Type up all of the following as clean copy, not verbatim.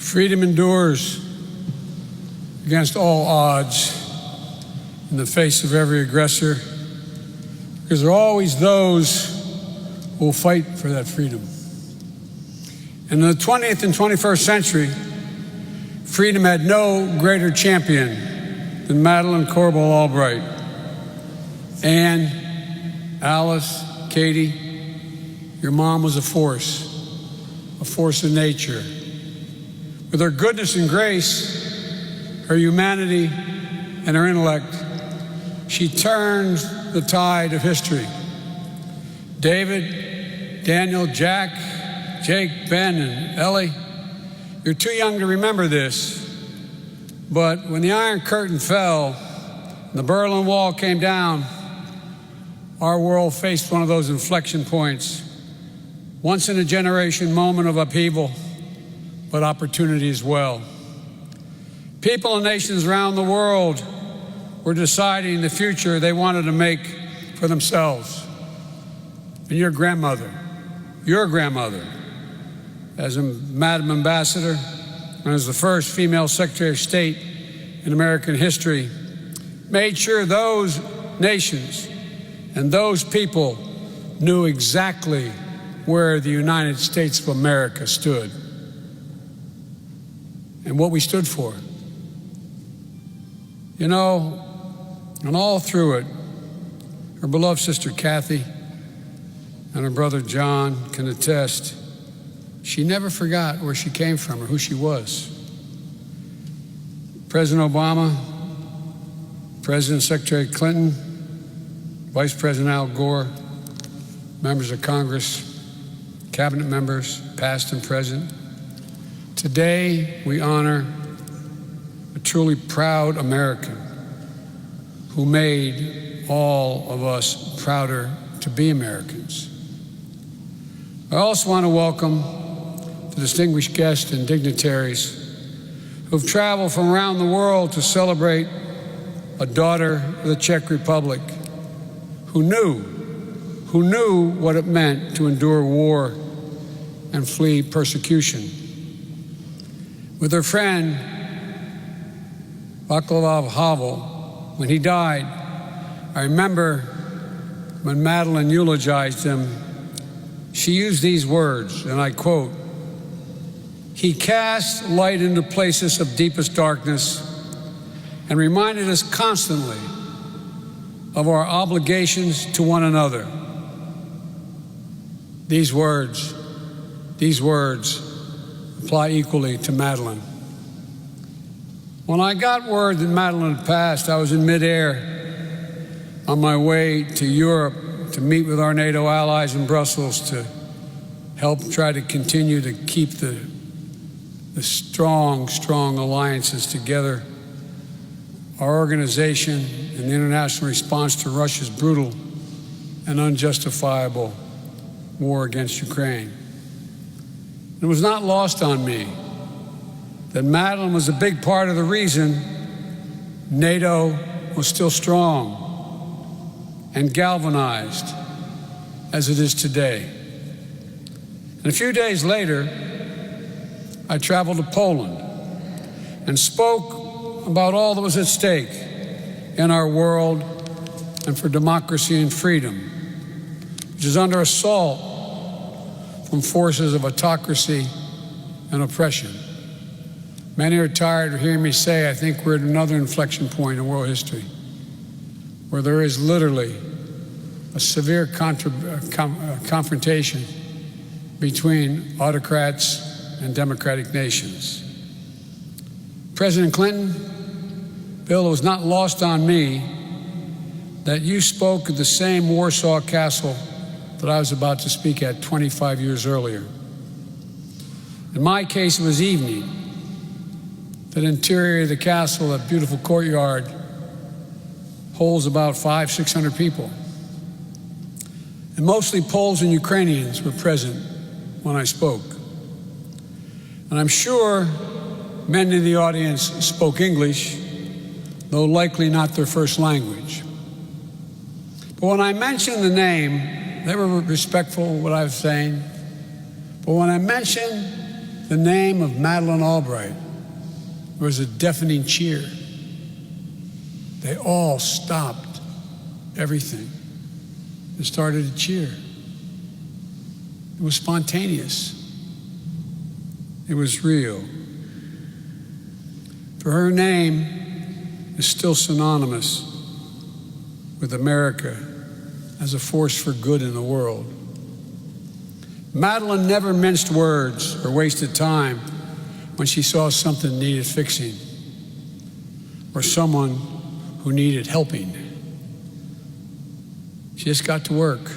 Freedom endures against all odds in the face of every aggressor, because there are always those who will fight for that freedom. And in the 20th and 21st century, freedom had no greater champion than Madeleine Albright. Anne, Alice, Katie, your mom was a force of nature. With her goodness and grace, her humanity, and her intellect, she turned the tide of history. David, Daniel, Jack, Jake, Ben, and Ellie, you're too young to remember this, but when the Iron Curtain fell and the Berlin Wall came down, our world faced one of those inflection points, once in a generation moment of upheaval, but opportunity as well. People and nations around the world were deciding the future they wanted to make for themselves. And your grandmother, as a Madam Ambassador and as the first female Secretary of State in American history, made sure those nations and those people knew exactly where the United States of America stood and what we stood for. You know, and all through it, her beloved sister Kathy and her brother John can attest, she never forgot where she came from or who she was. President Obama, President Secretary Clinton, Vice President Al Gore, members of Congress, cabinet members, past and present. Today, we honor a truly proud American who made all of us prouder to be Americans. I also want to welcome the distinguished guests and dignitaries who've traveled from around the world to celebrate a daughter of the Czech Republic who knew what it meant to endure war and flee persecution. With her friend, Václav Havel, when he died, I remember when Madeleine eulogized him, she used these words, and I quote, "He cast light into places of deepest darkness and reminded us constantly of our obligations to one another." These words apply equally to Madeleine. When I got word that Madeleine had passed, I was in midair on my way to Europe to meet with our NATO allies in Brussels to help try to continue to keep the strong alliances together. Our organization and the international response to Russia's brutal and unjustifiable war against Ukraine. It was not lost on me that Madeleine was a big part of the reason NATO was still strong and galvanized as it is today. And a few days later, I traveled to Poland and spoke about all that was at stake in our world and for democracy and freedom, which is under assault from forces of autocracy and oppression. Many are tired of hearing me say, I think we're at another inflection point in world history where there is literally a severe confrontation between autocrats and democratic nations. President Clinton, Bill, it was not lost on me that you spoke at the same Warsaw Castle that I was about to speak at 25 years earlier. In my case, it was evening. The interior of the castle, that beautiful courtyard, holds about 500-600 people. And mostly Poles and Ukrainians were present when I spoke. And I'm sure many in the audience spoke English, though likely not their first language. But when I mentioned the name, they were respectful of what I was saying. But when I mentioned the name of Madeleine Albright, there was a deafening cheer. They all stopped everything and started to cheer. It was spontaneous. It was real. For her name is still synonymous with America as a force for good in the world. Madeleine never minced words or wasted time when she saw something needed fixing or someone who needed helping. She just got to work.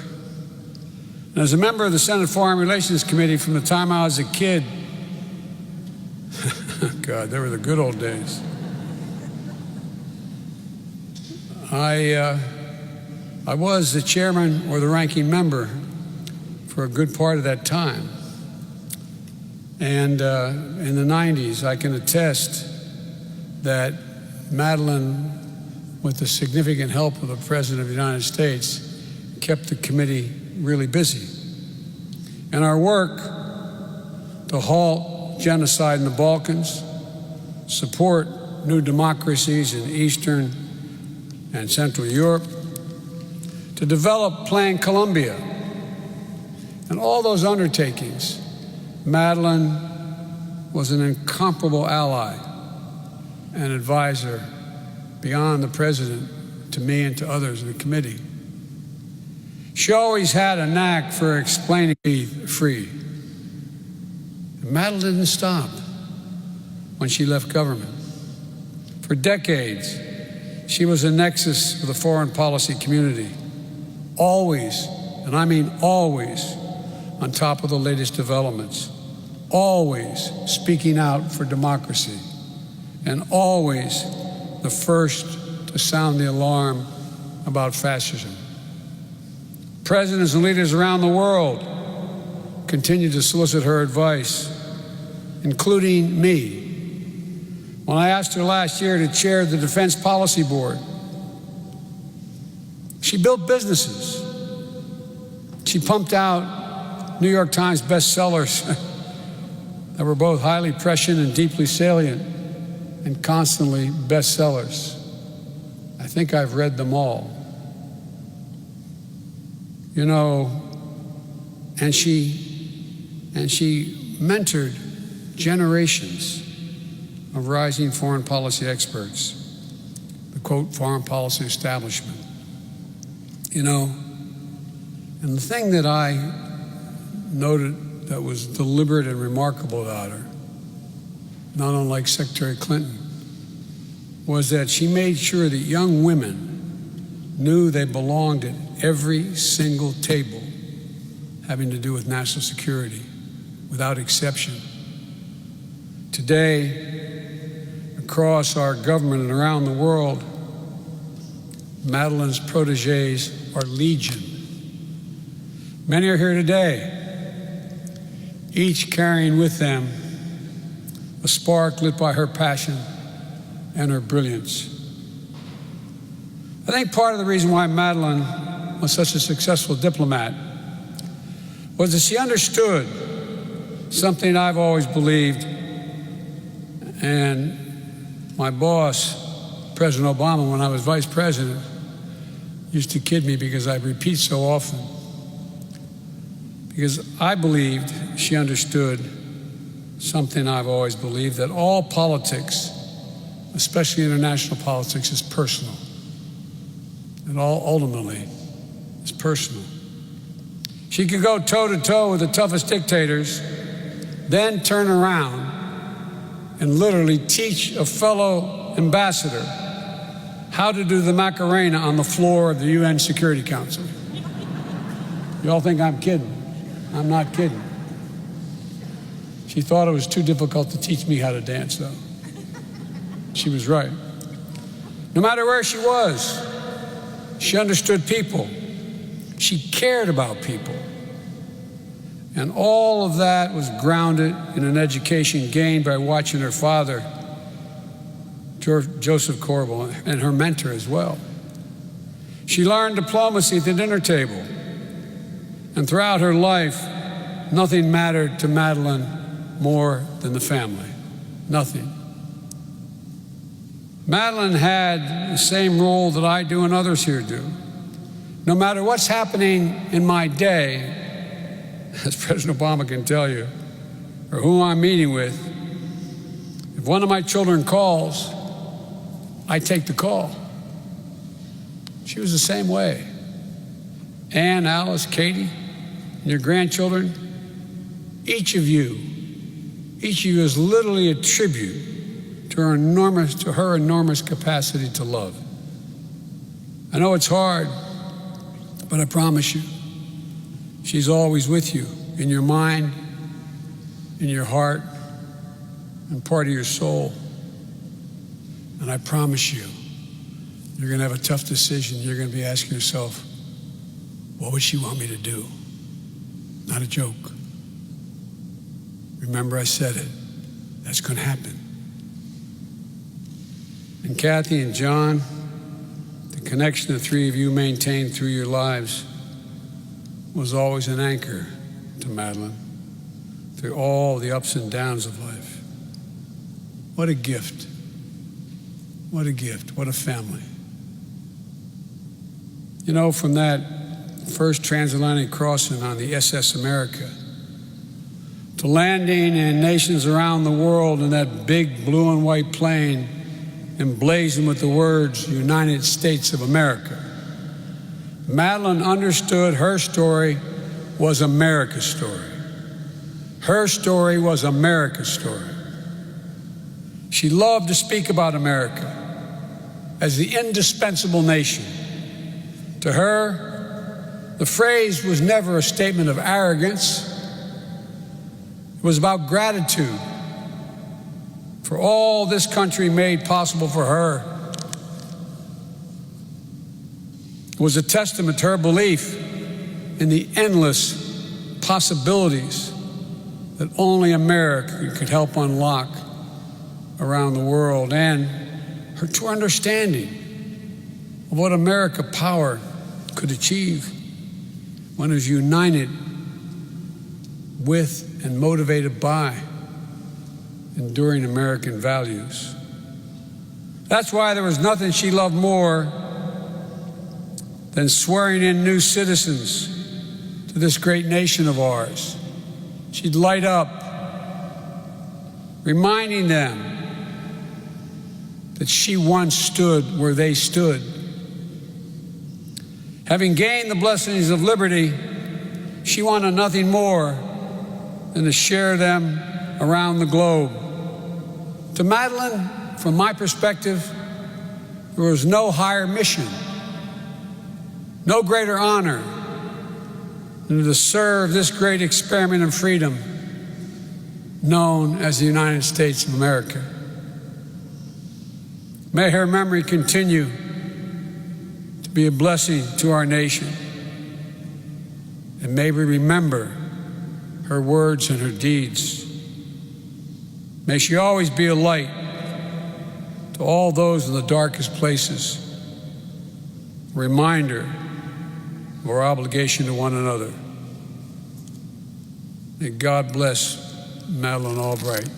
And as a member of the Senate Foreign Relations Committee from the time I was a kid, God, they were the good old days. I was the chairman or the ranking member for a good part of that time. And in the 90s, I can attest that Madeleine, with the significant help of the President of the United States, kept the committee really busy. And our work to halt genocide in the Balkans, support new democracies in Eastern and Central Europe, to develop Plan Colombia, and all those undertakings, Madeleine was an incomparable ally and advisor beyond the President to me and to others in the committee. She always had a knack for explaining me free. And Madeleine didn't stop when she left government. For decades, she was a nexus for the foreign policy community, always, and I mean always, on top of the latest developments, always speaking out for democracy, and always the first to sound the alarm about fascism. Presidents and leaders around the world continue to solicit her advice, including me. When I asked her last year to chair the Defense Policy Board, she built businesses. She pumped out New York Times bestsellers that were both highly prescient and deeply salient, and constantly bestsellers. I think I've read them all. You know, and she mentored generations of rising foreign policy experts, the quote, foreign policy establishment. You know, and the thing that I noted that was deliberate and remarkable about her, not unlike Secretary Clinton, was that she made sure that young women knew they belonged at every single table having to do with national security, without exception. Today, across our government and around the world, Madeleine's protégés are legion. Many are here today, each carrying with them a spark lit by her passion and her brilliance. I think part of the reason why Madeleine was such a successful diplomat was that she understood something I've always believed, and my boss, President Obama, when I was vice president, used to kid me because I repeat so often. Because I believed she understood something I've always believed, that all politics, especially international politics, is personal. It all ultimately is personal. She could go toe-to-toe with the toughest dictators, then turn around and literally teach a fellow ambassador how to do the Macarena on the floor of the UN Security Council. You all think I'm kidding. I'm not kidding. She thought it was too difficult to teach me how to dance, though. She was right. No matter where she was, she understood people. She cared about people. And all of that was grounded in an education gained by watching her father, Joseph Corbel, and her mentor as well. She learned diplomacy at the dinner table. And throughout her life, nothing mattered to Madeleine more than the family. Nothing. Madeleine had the same role that I do and others here do. No matter what's happening in my day, as President Obama can tell you, or who I'm meeting with, if one of my children calls, I take the call. She was the same way. Ann, Alice, Katie, and your grandchildren, each of you is literally a tribute to her enormous capacity to love. I know it's hard, but I promise you, she's always with you, in your mind, in your heart, and part of your soul. And I promise you, you're going to have a tough decision. You're going to be asking yourself, what would she want me to do? Not a joke. Remember, I said it. That's going to happen. And Kathy and John, the connection the three of you maintained through your lives was always an anchor to Madeleine through all the ups and downs of life. What a gift. What a gift. What a family. You know, from that first transatlantic crossing on the SS America to landing in nations around the world in that big blue and white plane emblazoned with the words United States of America, Madeleine understood her story was America's story. Her story was America's story. She loved to speak about America as the indispensable nation. To her, the phrase was never a statement of arrogance. It was about gratitude for all this country made possible for her. It was a testament to her belief in the endless possibilities that only America could help unlock around the world, and her true understanding of what America power could achieve when it was united with and motivated by enduring American values. That's why there was nothing she loved more than swearing in new citizens to this great nation of ours. She'd light up, reminding them that she once stood where they stood. Having gained the blessings of liberty, she wanted nothing more than to share them around the globe. To Madeleine, from my perspective, there was no higher mission, no greater honor than to serve this great experiment in freedom known as the United States of America. May her memory continue to be a blessing to our nation. And may we remember her words and her deeds. May she always be a light to all those in the darkest places. A reminder of our obligation to one another. May God bless Madeleine Albright.